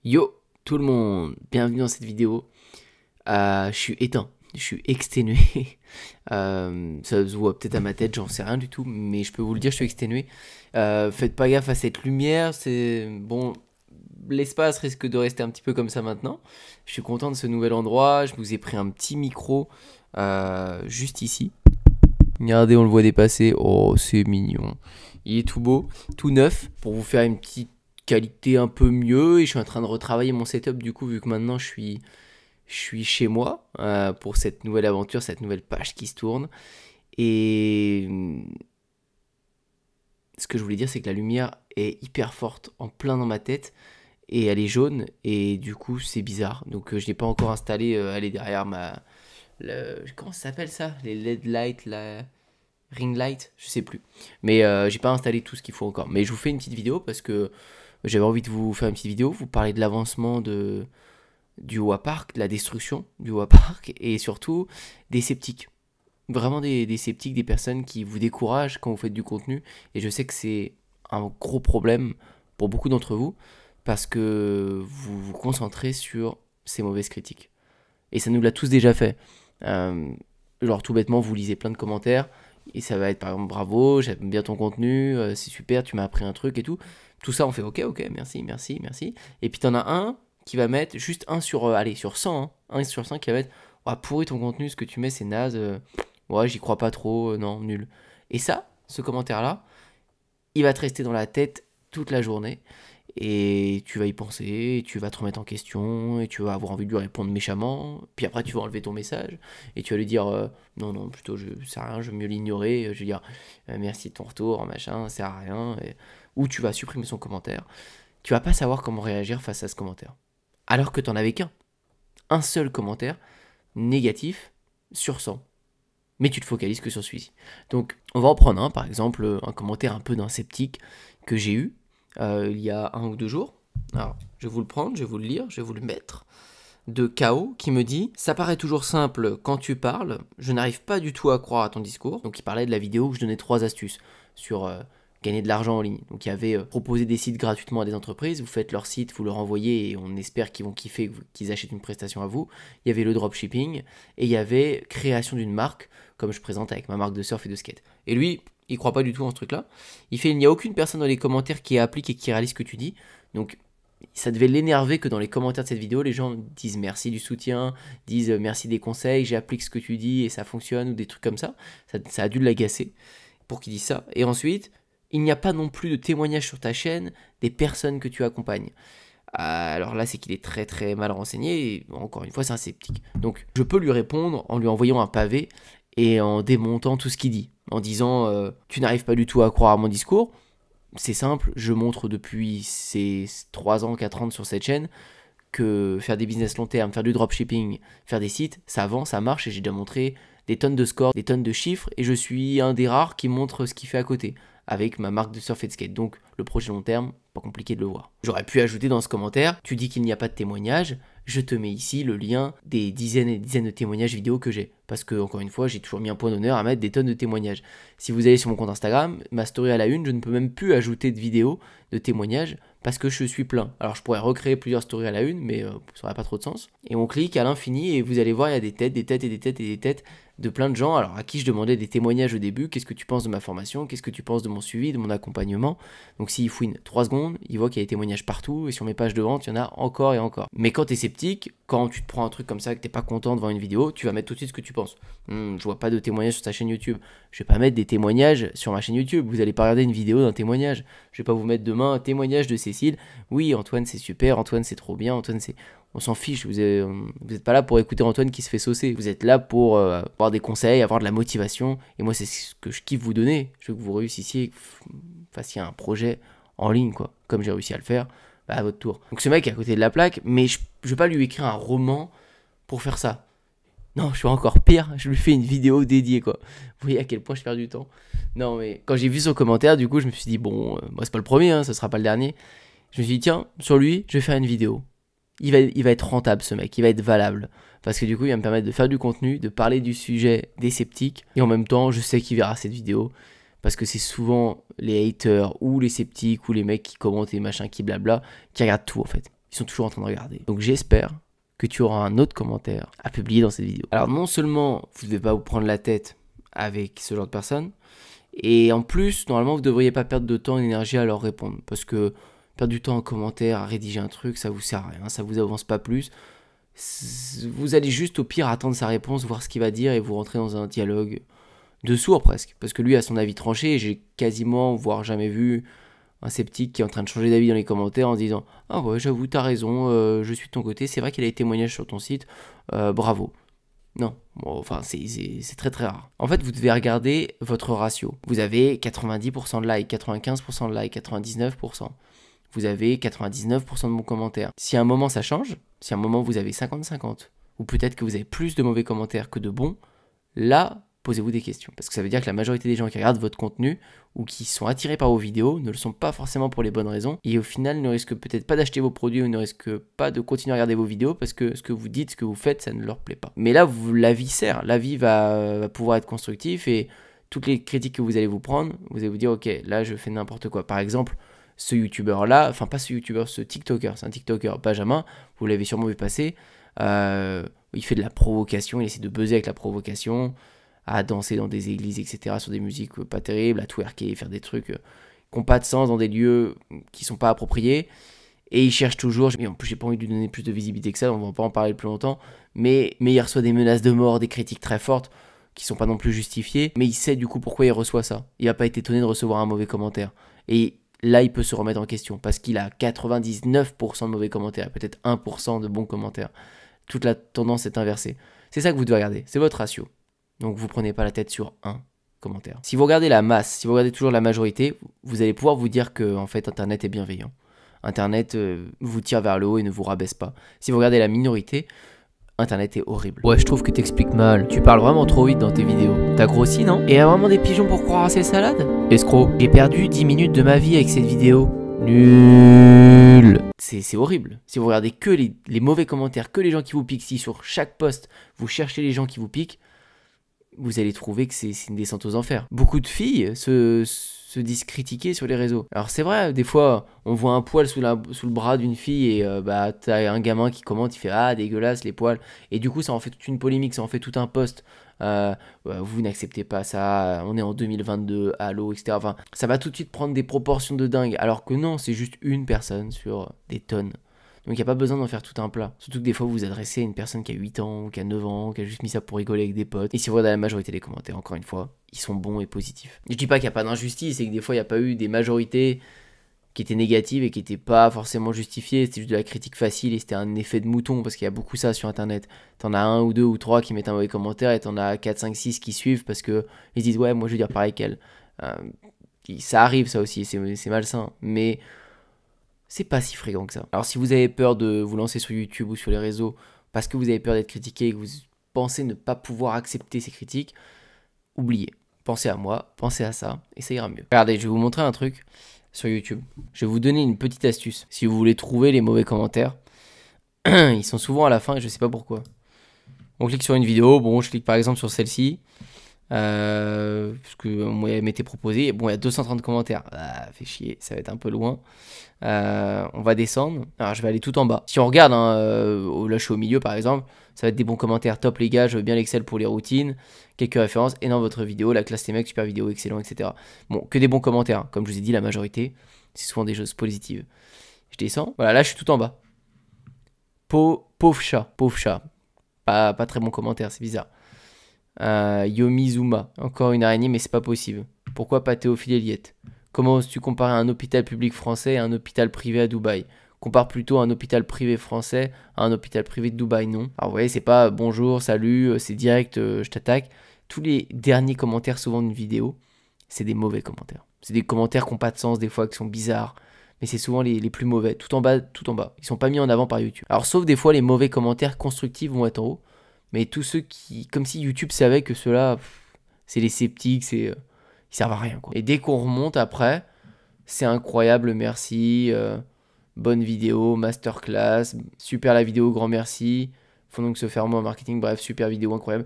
Yo tout le monde, bienvenue dans cette vidéo. Je suis éteint, je suis exténué. Ça se voit peut-être à ma tête, j'en sais rien du tout, mais je peux vous le dire, je suis exténué. Faites pas gaffe à cette lumière, c'est bon. L'espace risque de rester un petit peu comme ça maintenant. Je suis content de ce nouvel endroit. Je vous ai pris un petit micro juste ici. Regardez, on le voit dépasser. Oh, c'est mignon. Il est tout beau, tout neuf, pour vous faire une petite qualité un peu mieux. Et je suis en train de retravailler mon setup du coup, vu que maintenant je suis chez moi pour cette nouvelle aventure, cette nouvelle page qui se tourne. Et ce que je voulais dire, c'est que la lumière est hyper forte, en plein dans ma tête. Et elle est jaune, et du coup, c'est bizarre. Donc, je n'ai pas encore installé. Elle est derrière ma. Comment ça s'appelle ça? Les LED lights, la ring light, je sais plus. Mais j'ai pas installé tout ce qu'il faut encore. Mais je vous fais une petite vidéo parce que j'avais envie de vous faire une petite vidéo, vous parler de l'avancement du Oa Park, de la destruction du Oa Park et surtout des sceptiques. Vraiment des sceptiques, des personnes qui vous découragent quand vous faites du contenu. Et je sais que c'est un gros problème pour beaucoup d'entre vous parce que vous vous concentrez sur ces mauvaises critiques. Et ça nous l'a tous déjà fait. Euh, genre tout bêtement, vous lisez plein de commentaires et ça va être par exemple bravo, j'aime bien ton contenu, c'est super, tu m'as appris un truc et tout. Tout ça, on fait ok, ok, merci, merci, merci. Et puis t'en as un qui va mettre juste un sur, allez, sur 100, hein, 1 sur 100 qui va mettre, ouais, pourri ton contenu, ce que tu mets c'est naze, ouais, j'y crois pas trop, non, nul. Et ça, ce commentaire-là, il va te rester dans la tête toute la journée. Et tu vas y penser, et tu vas te remettre en question, et tu vas avoir envie de lui répondre méchamment. Puis après, tu vas enlever ton message, et tu vas lui dire non, non, plutôt, je sais rien, je vais mieux l'ignorer. Je vais dire merci de ton retour, machin, ça sert à rien. Ou tu vas supprimer son commentaire. Tu vas pas savoir comment réagir face à ce commentaire. Alors que t'en avais qu'un. Un seul commentaire négatif sur 100. Mais tu te focalises que sur celui-ci. Donc, on va en prendre un, par exemple, un commentaire un peu d'un sceptique que j'ai eu il y a 1 ou 2 jours. Alors, je vais vous le prendre, je vais vous le lire, je vais vous le mettre. De KO qui me dit: ça paraît toujours simple quand tu parles, je n'arrive pas du tout à croire à ton discours. Donc, il parlait de la vidéo où je donnais 3 astuces sur gagner de l'argent en ligne. Donc, il y avait proposé des sites gratuitement à des entreprises, vous faites leur site, vous leur envoyez et on espère qu'ils vont kiffer, qu'ils achètent une prestation à vous. Il y avait le dropshipping et il y avait création d'une marque, comme je présente avec ma marque de surf et de skate. Et lui, il croit pas du tout en ce truc-là. Il fait: il n'y a aucune personne dans les commentaires qui applique et qui réalise ce que tu dis. Donc, ça devait l'énerver que dans les commentaires de cette vidéo, les gens disent merci du soutien, disent merci des conseils, j'applique ce que tu dis et ça fonctionne, ou des trucs comme ça. Ça a dû l'agacer pour qu'il dise ça. Et ensuite, il n'y a pas non plus de témoignages sur ta chaîne des personnes que tu accompagnes. Alors là, c'est qu'il est très très mal renseigné, et encore une fois, c'est un sceptique. Donc, je peux lui répondre en lui envoyant un pavé et en démontant tout ce qu'il dit, en disant tu n'arrives pas du tout à croire à mon discours. C'est simple, je montre depuis ces 3 ans, 4 ans sur cette chaîne que faire des business long terme, faire du dropshipping, faire des sites, ça avance, ça marche, et j'ai déjà montré des tonnes de scores, des tonnes de chiffres, et je suis un des rares qui montre ce qu'il fait à côté, avec ma marque de surf et de skate. Donc le projet long terme, pas compliqué de le voir. J'aurais pu ajouter dans ce commentaire: tu dis qu'il n'y a pas de témoignage, je te mets ici le lien des dizaines et dizaines de témoignages vidéo que j'ai. Parce que, encore une fois, j'ai toujours mis un point d'honneur à mettre des tonnes de témoignages. Si vous allez sur mon compte Instagram, ma story à la une, je ne peux même plus ajouter de vidéos, de témoignages, parce que je suis plein. Alors je pourrais recréer plusieurs stories à la une, mais ça n'aurait pas trop de sens. Et on clique à l'infini et vous allez voir, il y a des têtes, des têtes et des têtes et des têtes de plein de gens. Alors à qui je demandais des témoignages au début: qu'est-ce que tu penses de ma formation, qu'est-ce que tu penses de mon suivi, de mon accompagnement. Donc s'il fouine 3 secondes, il voit qu'il y a des témoignages partout, et sur mes pages de vente, il y en a encore et encore. Mais quand tu es sceptique, quand tu te prends un truc comme ça, que t'es pas content devant une vidéo, tu vas mettre tout de suite ce que tu penses. Je vois pas de témoignages sur ta chaîne YouTube. Je vais pas mettre des témoignages sur ma chaîne YouTube. Vous allez pas regarder une vidéo d'un témoignage. Je vais pas vous mettre demain un témoignage de Cécile: oui, Antoine c'est super, Antoine c'est trop bien, Antoine c'est... On s'en fiche, vous êtes pas là pour écouter Antoine qui se fait saucer. Vous êtes là pour avoir des conseils, avoir de la motivation. Et moi, c'est ce que je kiffe vous donner. Je veux que vous réussissiez, que vous fassiez un projet en ligne, quoi. Comme j'ai réussi à le faire, bah, à votre tour. Donc ce mec est à côté de la plaque, mais je vais pas lui écrire un roman pour faire ça. Non, je fais encore pire, je lui fais une vidéo dédiée, quoi. Vous voyez à quel point je perds du temps. Non, mais quand j'ai vu son commentaire, du coup, je me suis dit, bon, moi, c'est pas le premier, hein, ça sera pas le dernier. Je me suis dit, tiens, sur lui, je vais faire une vidéo. Il va être rentable, ce mec, il va être valable. Parce que du coup, il va me permettre de faire du contenu, de parler du sujet des sceptiques. Et en même temps, je sais qu'il verra cette vidéo. Parce que c'est souvent les haters ou les sceptiques ou les mecs qui commentent et machin qui blabla qui regardent tout en fait. ils sont toujours en train de regarder. Donc j'espère que tu auras un autre commentaire à publier dans cette vidéo. Alors non seulement vous ne devez pas vous prendre la tête avec ce genre de personnes, et en plus, normalement, vous ne devriez pas perdre de temps et d'énergie à leur répondre. Parce que perdre du temps en commentaire, à rédiger un truc, ça vous sert à rien, ça vous avance pas plus. Vous allez juste au pire attendre sa réponse, voir ce qu'il va dire et vous rentrer dans un dialogue de sourd presque. Parce que lui a son avis tranché et j'ai quasiment, voire jamais vu un sceptique qui est en train de changer d'avis dans les commentaires en se disant « Ah ouais, j'avoue, t'as raison, je suis de ton côté, c'est vrai qu'il y a des témoignages sur ton site, bravo ». Non, bon, enfin c'est très très rare. En fait, vous devez regarder votre ratio. Vous avez 90% de likes, 95% de likes, 99%. Vous avez 99% de bons commentaires. Si à un moment ça change, si à un moment vous avez 50-50, ou peut-être que vous avez plus de mauvais commentaires que de bons, là, posez-vous des questions. Parce que ça veut dire que la majorité des gens qui regardent votre contenu ou qui sont attirés par vos vidéos ne le sont pas forcément pour les bonnes raisons et au final ne risquent peut-être pas d'acheter vos produits ou ne risquent pas de continuer à regarder vos vidéos parce que ce que vous dites, ce que vous faites, ça ne leur plaît pas. Mais là, la vie sert. La vie va pouvoir être constructive et toutes les critiques que vous allez vous prendre, vous allez vous dire ok, là je fais n'importe quoi. Par exemple, ce youtubeur-là, enfin pas ce youtubeur, ce tiktoker, c'est un tiktoker, Benjamin, vous l'avez sûrement vu passer, il fait de la provocation, il essaie de buzzer avec la provocation, à danser dans des églises, etc., sur des musiques pas terribles, à twerker, faire des trucs qui n'ont pas de sens dans des lieux qui sont pas appropriés. Et il cherche toujours, et en plus j'ai pas envie de lui donner plus de visibilité que ça, on va pas en parler plus longtemps, mais il reçoit des menaces de mort, des critiques très fortes, qui sont pas non plus justifiées, mais il sait du coup pourquoi il reçoit ça. Il va pas être étonné de recevoir un mauvais commentaire. Et là il peut se remettre en question, parce qu'il a 99% de mauvais commentaires, et peut-être 1% de bons commentaires. Toute la tendance est inversée. C'est ça que vous devez regarder, c'est votre ratio. Donc vous prenez pas la tête sur un commentaire. Si vous regardez la masse, si vous regardez toujours la majorité, vous allez pouvoir vous dire que en fait Internet est bienveillant. Internet vous tire vers le haut et ne vous rabaisse pas. Si vous regardez la minorité, Internet est horrible. Ouais, je trouve que t'expliques mal. Tu parles vraiment trop vite dans tes vidéos. T'as grossi, non? Et y a vraiment des pigeons pour croire à ces salades? Escroc. J'ai perdu 10 minutes de ma vie avec cette vidéo. Nul. C'est horrible. Si vous regardez que les mauvais commentaires, que les gens qui vous piquent, si sur chaque post, vous cherchez les gens qui vous piquent, vous allez trouver que c'est une descente aux enfers. Beaucoup de filles se disent critiquer sur les réseaux. Alors c'est vrai, des fois, on voit un poil sous le bras d'une fille et t'as un gamin qui commente, il fait « Ah, dégueulasse, les poils ». Et du coup, ça en fait toute une polémique, ça en fait tout un post. Vous n'acceptez pas ça, on est en 2022, allô, etc. Enfin, ça va tout de suite prendre des proportions de dingue. Alors que non, c'est juste une personne sur des tonnes. Donc il n'y a pas besoin d'en faire tout un plat. Surtout que des fois vous vous adressez à une personne qui a 8 ans, qui a 9 ans, qui a juste mis ça pour rigoler avec des potes. Et si vous regardez la majorité des commentaires, encore une fois, ils sont bons et positifs. Je dis pas qu'il n'y a pas d'injustice, c'est que des fois il n'y a pas eu des majorités qui étaient négatives et qui n'étaient pas forcément justifiées. C'était juste de la critique facile et c'était un effet de mouton parce qu'il y a beaucoup ça sur internet. T'en as un ou deux ou trois qui mettent un mauvais commentaire et t'en as 4, 5, 6 qui suivent parce que ils disent ouais, moi je veux dire pareil qu'elle. Ça arrive ça aussi, c'est malsain. Mais c'est pas si fréquent que ça. Alors si vous avez peur de vous lancer sur YouTube ou sur les réseaux parce que vous avez peur d'être critiqué et que vous pensez ne pas pouvoir accepter ces critiques, oubliez. Pensez à moi, pensez à ça et ça ira mieux. Regardez, je vais vous montrer un truc sur YouTube. Je vais vous donner une petite astuce. Si vous voulez trouver les mauvais commentaires, ils sont souvent à la fin et je sais pas pourquoi. On clique sur une vidéo, bon je clique par exemple sur celle-ci. Parce que moi elle m'était proposée, bon il y a 230 commentaires, fait chier, ça va être un peu loin. On va descendre, alors je vais aller tout en bas. Si on regarde, là je suis au milieu par exemple, ça va être des bons commentaires, top les gars, je veux bien l'Excel pour les routines, quelques références, et dans votre vidéo, la classe des mecs, super vidéo, excellent, etc. Bon, que des bons commentaires, comme je vous ai dit, la majorité, c'est souvent des choses positives. Je descends, voilà, là je suis tout en bas. Pauvre chat, pas très bon commentaire, c'est bizarre. Yomizuma, encore une araignée, mais c'est pas possible. Pourquoi pas Théophile Elliott? Comment oses-tu comparer un hôpital public français à un hôpital privé à Dubaï? Compare plutôt un hôpital privé français à un hôpital privé de Dubaï, non? Alors vous voyez, c'est pas bonjour, salut, c'est direct, je t'attaque. Tous les derniers commentaires souvent d'une vidéo, c'est des mauvais commentaires. C'est des commentaires qui n'ont pas de sens, des fois qui sont bizarres. Mais c'est souvent les plus mauvais, tout en bas, tout en bas. Ils sont pas mis en avant par YouTube. Alors sauf des fois les mauvais commentaires constructifs vont être en haut. Mais tous ceux qui, comme si YouTube savait que ceux-là, c'est les sceptiques, ils servent à rien, quoi. Et dès qu'on remonte après, c'est incroyable, merci, bonne vidéo, masterclass, super la vidéo, grand merci, faut donc se faire moi en marketing, bref, super vidéo, incroyable.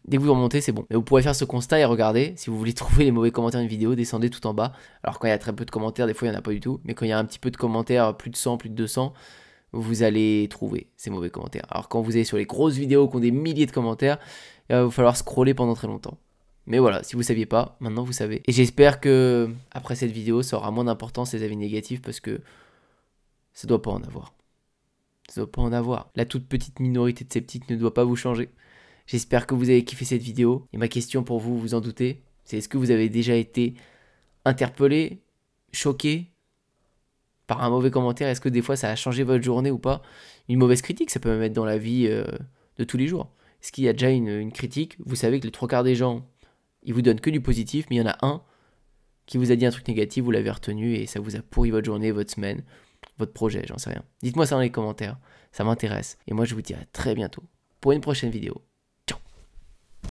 Dès que vous remontez, c'est bon. Et vous pourrez faire ce constat et regarder, si vous voulez trouver les mauvais commentaires d'une vidéo, descendez tout en bas. Alors quand il y a très peu de commentaires, des fois il n'y en a pas du tout, mais quand il y a un petit peu de commentaires, plus de 100, plus de 200, vous allez trouver ces mauvais commentaires. Alors quand vous allez sur les grosses vidéos qui ont des milliers de commentaires, il va vous falloir scroller pendant très longtemps. Mais voilà, si vous saviez pas, maintenant vous savez. Et j'espère que après cette vidéo, ça aura moins d'importance les avis négatifs parce que ça doit pas en avoir. Ça doit pas en avoir. La toute petite minorité de sceptiques ne doit pas vous changer. J'espère que vous avez kiffé cette vidéo. Et ma question pour vous, vous en doutez, c'est est-ce que vous avez déjà été interpellé, choqué par un mauvais commentaire? Est-ce que des fois ça a changé votre journée ou pas? Une mauvaise critique, ça peut même être dans la vie de tous les jours. Est-ce qu'il y a déjà une critique? Vous savez que les 3 quarts des gens, ils vous donnent que du positif, mais il y en a un qui vous a dit un truc négatif, vous l'avez retenu et ça vous a pourri votre journée, votre semaine, votre projet, j'en sais rien. Dites-moi ça dans les commentaires, ça m'intéresse. Et moi je vous dis à très bientôt pour une prochaine vidéo.